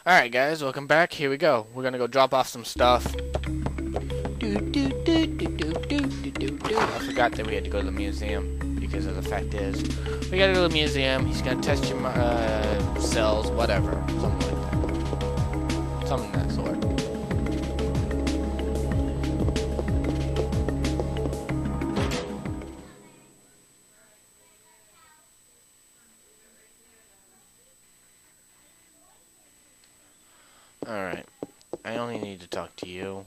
Alright guys, welcome back. Here we go. We're gonna go drop off some stuff. I forgot that we had to go to the museum because of the fact is we gotta go to the museum. He's gonna test your cells, whatever. Something like that. Something of that sort. Alright. I only need to talk to you.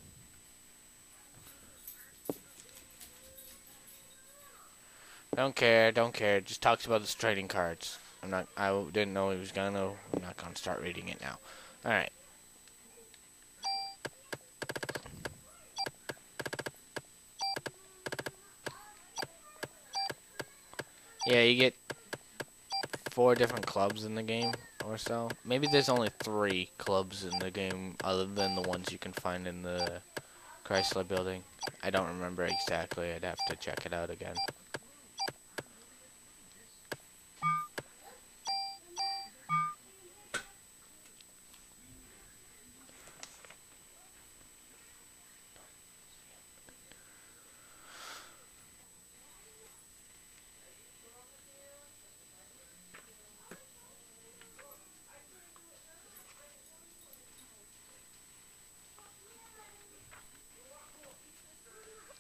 Don't care. Just talks about his trading cards. I didn't know he was gonna. I'm not gonna start reading it now. Alright. Yeah, you get 4 different clubs in the game or so. Maybe there's only 3 clubs in the game other than the ones you can find in the Chrysler building. I don't remember exactly. I'd have to check it out again.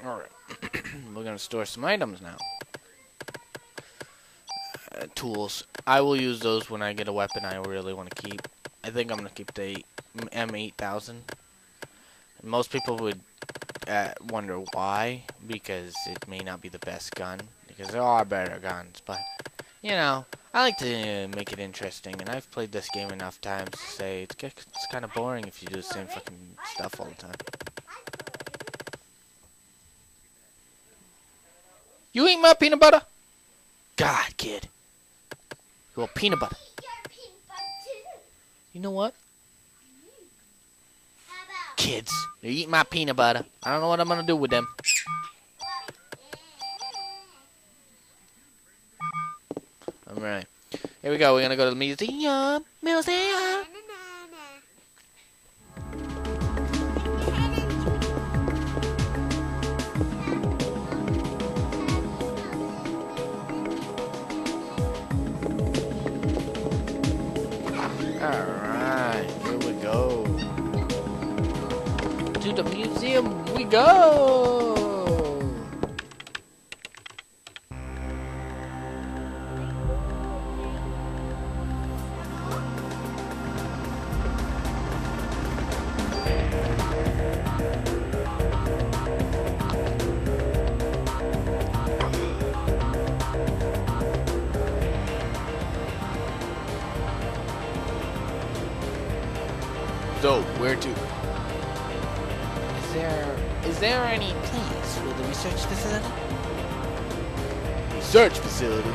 Alright. We're gonna store some items now. Tools. I will use those when I get a weapon I really want to keep. I think I'm gonna keep the M8000. Most people would wonder why, because it may not be the best gun, because there are better guns, but, you know, I like to make it interesting, and I've played this game enough times to say it's kind of boring if you do the same fucking stuff all the time. You eat my peanut butter? God, kid. You want peanut butter? You know what? Kids, they eat my peanut butter. I don't know what I'm gonna do with them. Alright. Here we go. We're gonna go to the museum. Museum. Alright. Here we go. To the museum we go. So, where to? Is there any place with a research facility? Research facility?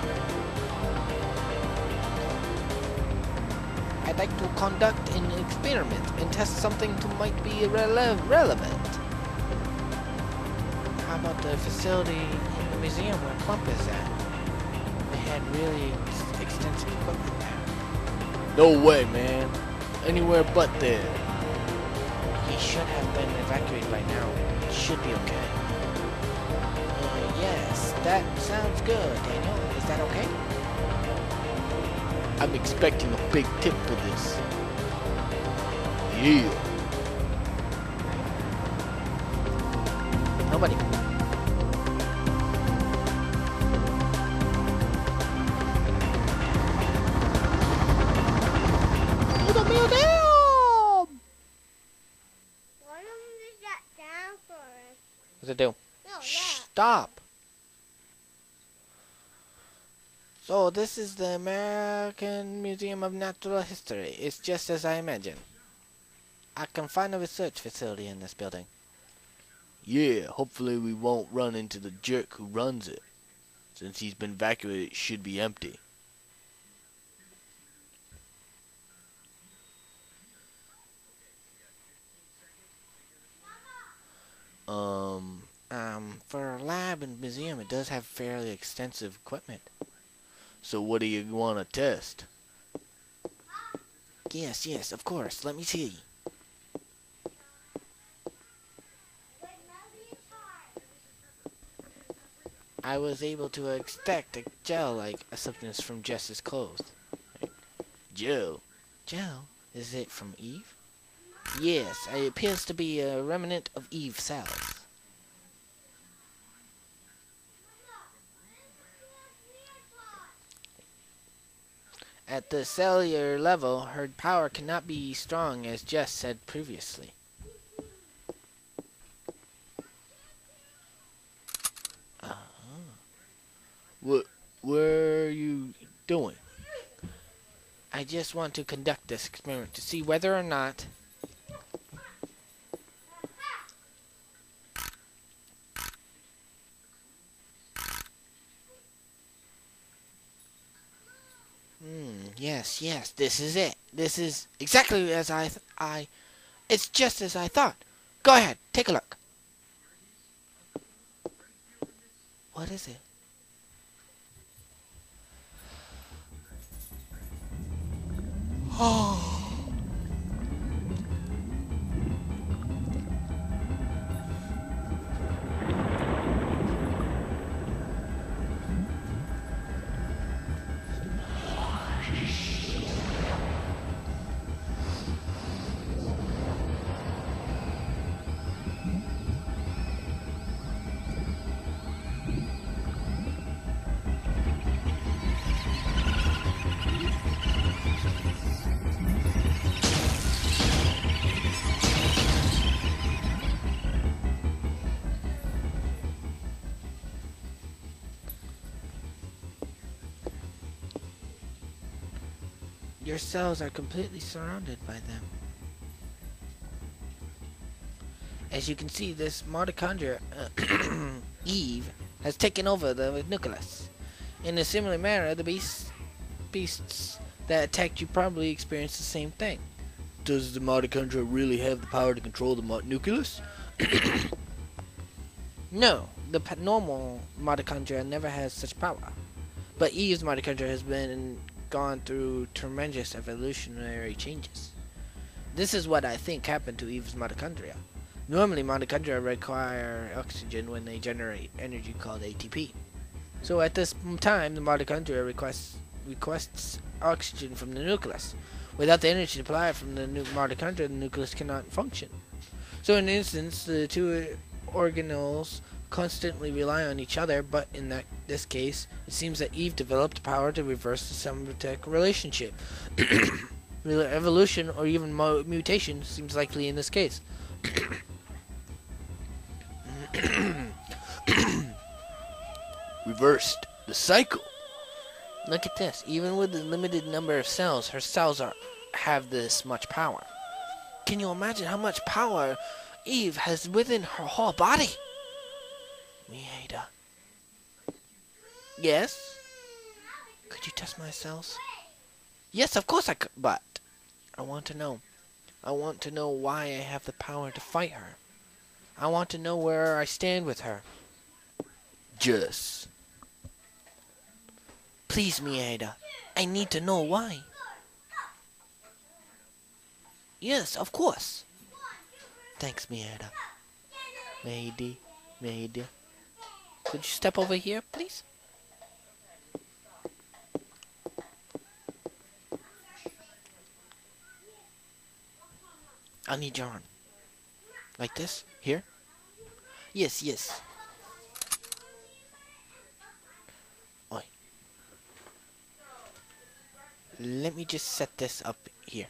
I'd like to conduct an experiment and test something that might be relevant. How about the facility in the museum where Clump is at? They had really extensive equipment there. No way, man. Anywhere but there. He should have been evacuated by now. It should be okay. Yes, that sounds good, Daniel. Is that okay? I'm expecting a big tip for this. Yeah. Nobody. To the museum! Why don't we shut down for us? What's it do? No, Shh, stop. So this is the American Museum of Natural History. It's just as I imagined. I can find a research facility in this building. Yeah, hopefully we won't run into the jerk who runs it. Since he's been evacuated, it should be empty. For a lab and museum, it does have fairly extensive equipment. So what do you want to test? Yes, yes, of course. Let me see. I was able to extract a gel-like substance from Jess's clothes. Gel. Gel? Is it from Eve? Yes, it appears to be a remnant of Eve's cells. At the cellular level, her power cannot be strong, as Jess said previously. What are you doing? I just want to conduct this experiment to see whether or not yes, yes, this is it. This is exactly as it's just as I thought. Go ahead, take a look. What is it? Your cells are completely surrounded by them. As you can see, this mitochondria, Eve, has taken over the nucleus. In a similar manner, the beasts that attacked you probably experienced the same thing. Does the mitochondria really have the power to control the nucleus? No, the normal mitochondria never has such power. But Eve's mitochondria has gone through tremendous evolutionary changes. This is what I think happened to Eve's mitochondria. Normally, mitochondria require oxygen when they generate energy called ATP. So at this time, the mitochondria requests oxygen from the nucleus. Without the energy supply from the mitochondria, the nucleus cannot function. So in an instance, the two organelles constantly rely on each other, but in this case, it seems that Eve developed the power to reverse the symbiotic relationship. Evolution or even mutation seems likely in this case. Reversed the cycle. Look at this. Even with the limited number of cells, her cells have this much power. Can you imagine how much power Eve has within her whole body? Mieda. Yes? Could you test my cells? Yes, of course I could, but I want to know. I want to know why I have the power to fight her. I want to know where I stand with her. Just. Please, Mieda. I need to know why. Yes, of course. Thanks, Mieda. Mieda. Could you step over here, please? I need your arm. Like this? Here? Yes, yes. Oi. Let me just set this up here.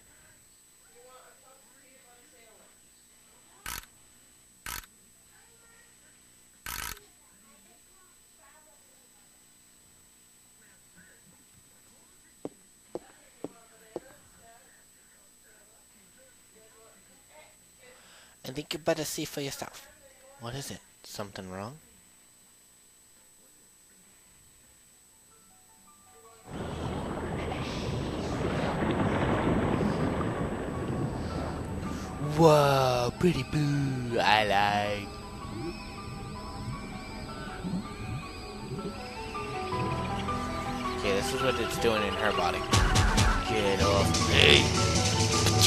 I think you better see for yourself. What is it? Something wrong? Whoa, pretty boo, I like. Okay, this is what it's doing in her body. Get off me. Do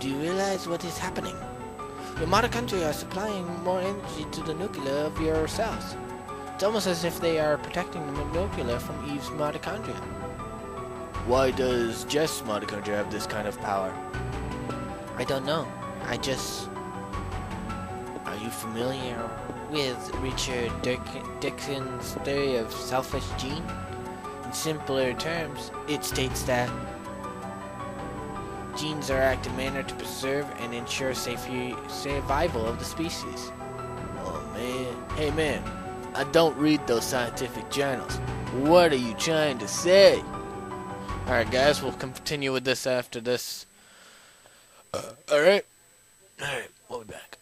you realize what is happening? Your mitochondria are supplying more energy to the nucleus of your cells. It's almost as if they are protecting the nucleus from Eve's mitochondria. Why does Jess' mitochondria have this kind of power? I don't know. Are you familiar with Richard Dixon's theory of selfish gene? In simpler terms, it states that genes are acted in a manner to preserve and ensure survival of the species. Oh man. Hey man, I don't read those scientific journals. What are you trying to say? Alright guys, we'll continue with this after this. Alright, we'll be back.